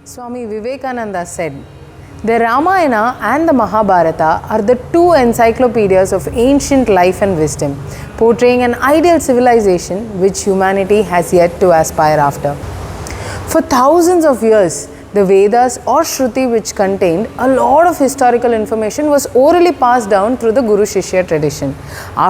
Swami Vivekananda said, "The Ramayana and the Mahabharata are the two encyclopedias of ancient life and wisdom, portraying an ideal civilization which humanity has yet to aspire after." For thousands of years, the Vedas or Shruti, which contained a lot of historical information, was orally passed down through the Guru Shishya tradition.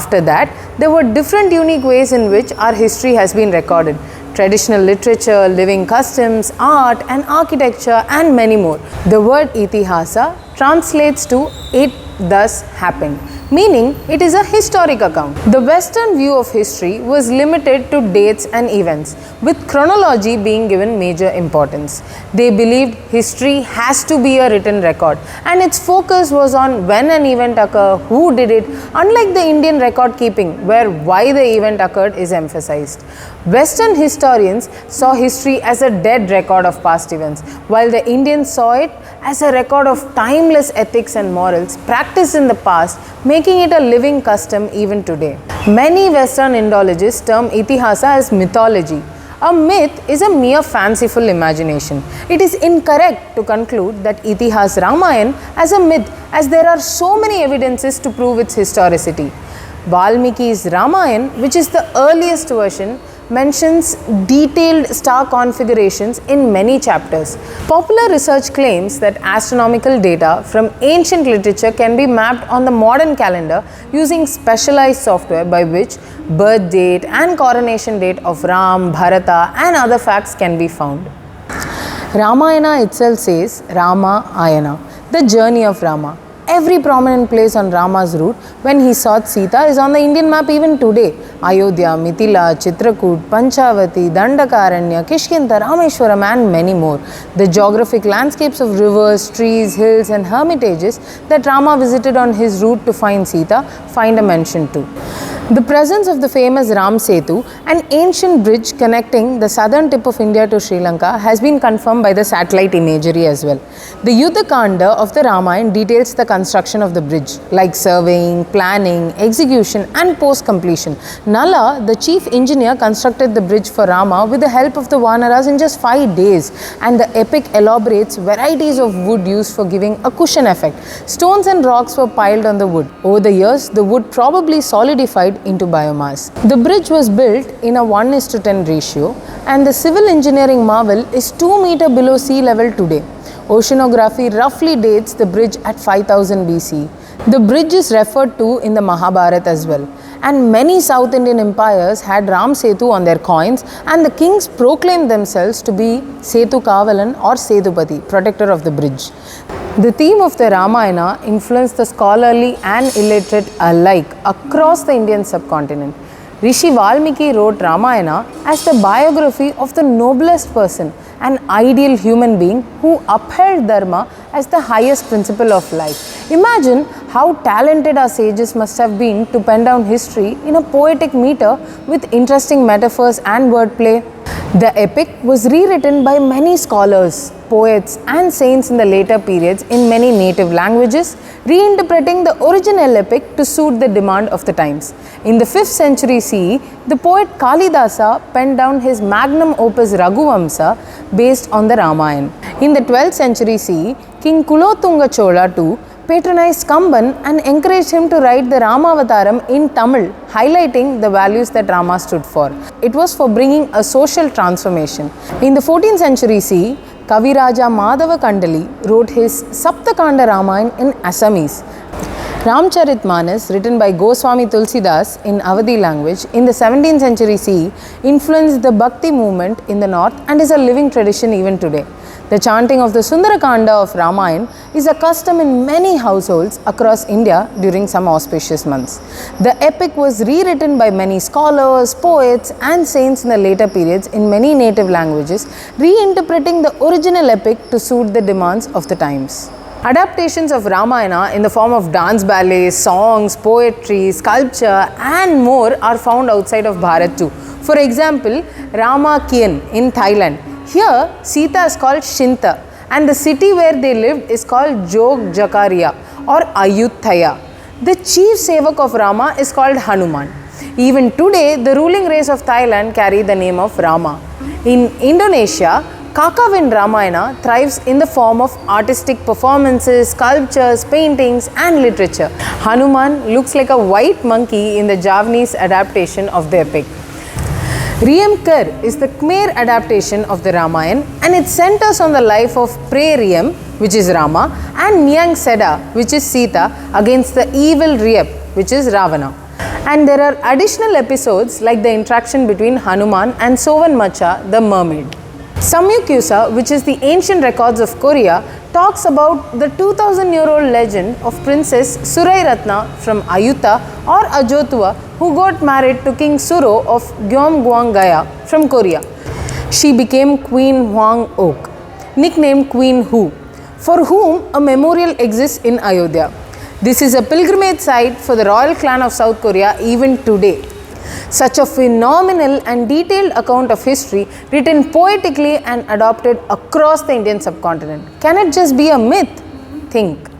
After that, there were different unique ways in which our history has been recorded. Traditional literature, living customs, art and architecture and many more. The word Itihasa translates to "it thus happened," meaning it is a historic account. The Western view of history was limited to dates and events, with chronology being given major importance. They believed history has to be a written record, and its focus was on when an event occurred, who did it, unlike the Indian record keeping, where why the event occurred is emphasized. Western historians saw history as a dead record of past events, while the Indians saw it as a record of timeless ethics and morals practiced in the past, making it a living custom even today. Many Western Indologists term Itihasa as mythology. A myth is a mere fanciful imagination. It is incorrect to conclude that Itihas Ramayana as a myth, as there are so many evidences to prove its historicity. Valmiki's Ramayana, which is the earliest version, mentions detailed star configurations in many chapters. Popular research claims that astronomical data from ancient literature can be mapped on the modern calendar using specialized software by which birth date and coronation date of Ram, Bharata and other facts can be found. Ramayana itself says Rama Ayana, the journey of Rama. Every prominent place on Rama's route when he sought Sita is on the Indian map even today. Ayodhya, Mithila, Chitrakoot, Panchavati, Dandakaranya, Kishkinta, Rameshwaram and many more. The geographic landscapes of rivers, trees, hills and hermitages that Rama visited on his route to find Sita find a mention too. The presence of the famous Ram Setu, an ancient bridge connecting the southern tip of India to Sri Lanka, has been confirmed by the satellite imagery as well. The Yuddha Kanda of the Ramayana details the construction of the bridge, like surveying, planning, execution and post-completion. Nala, the chief engineer, constructed the bridge for Rama with the help of the Vanaras in just 5 days, and the epic elaborates varieties of wood used for giving a cushion effect. Stones and rocks were piled on the wood. Over the years, the wood probably solidified into biomass. The bridge was built in a 1:10 ratio, and the civil engineering marvel is 2 meters below sea level today. Oceanography roughly dates the bridge at 5000 BC. The bridge is referred to in the Mahabharata as well, and many South Indian empires had Ram Setu on their coins, and the kings proclaimed themselves to be Setu Kavalan or Setupati, protector of the bridge. The theme of the Ramayana influenced the scholarly and illiterate alike across the Indian subcontinent. Rishi Valmiki wrote Ramayana as the biography of the noblest person, an ideal human being who upheld Dharma as the highest principle of life. Imagine how talented our sages must have been to pen down history in a poetic meter with interesting metaphors and wordplay. The epic was rewritten by many scholars, poets and saints in the later periods in many native languages, reinterpreting the original epic to suit the demand of the times. In the 5th century CE, the poet Kalidasa penned down his magnum opus Raghuvamsa based on the Ramayana. In the 12th century CE, King Kulothunga Chola II patronized Kamban and encouraged him to write the Ramavataram in Tamil, highlighting the values that Rama stood for. It was for bringing a social transformation. In the 14th century CE, Kaviraja Madhava Kandali wrote his Saptakanda Ramayana in Assamese. Ramcharitmanas, written by Goswami Tulsidas in Awadhi language in the 17th century CE, influenced the Bhakti movement in the north and is a living tradition even today. The chanting of the Sundarakanda of Ramayana is a custom in many households across India during some auspicious months. The epic was rewritten by many scholars, poets and saints in the later periods in many native languages, reinterpreting the original epic to suit the demands of the times. Adaptations of Ramayana in the form of dance ballets, songs, poetry, sculpture and more are found outside of Bharat too. For example, Rama Kien in Thailand. Here, Sita is called Shinta and the city where they lived is called Jogjakaria or Ayutthaya. The chief sevak of Rama is called Hanuman. Even today, the ruling race of Thailand carry the name of Rama. In Indonesia, Kakavind Ramayana thrives in the form of artistic performances, sculptures, paintings and literature. Hanuman looks like a white monkey in the Javanese adaptation of the epic. Riem Kar is the Khmer adaptation of the Ramayana, and it centers on the life of Pre Riem, which is Rama, and Nyang Seda, which is Sita, against the evil Riep, which is Ravana. And there are additional episodes like the interaction between Hanuman and Sovan Macha, the mermaid. Samyukyusa, which is the ancient records of Korea, talks about the 2000-year-old legend of Princess Surai Ratna from Ayutthaya or Ajotwa, who got married to King Suro of Gyeomgwang-gaya from Korea. She became Queen Hwang Ok, nicknamed Queen Hu, for whom a memorial exists in Ayodhya. This is a pilgrimage site for the royal clan of South Korea even today. Such a phenomenal and detailed account of history, written poetically and adopted across the Indian subcontinent. Can it just be a myth? Think.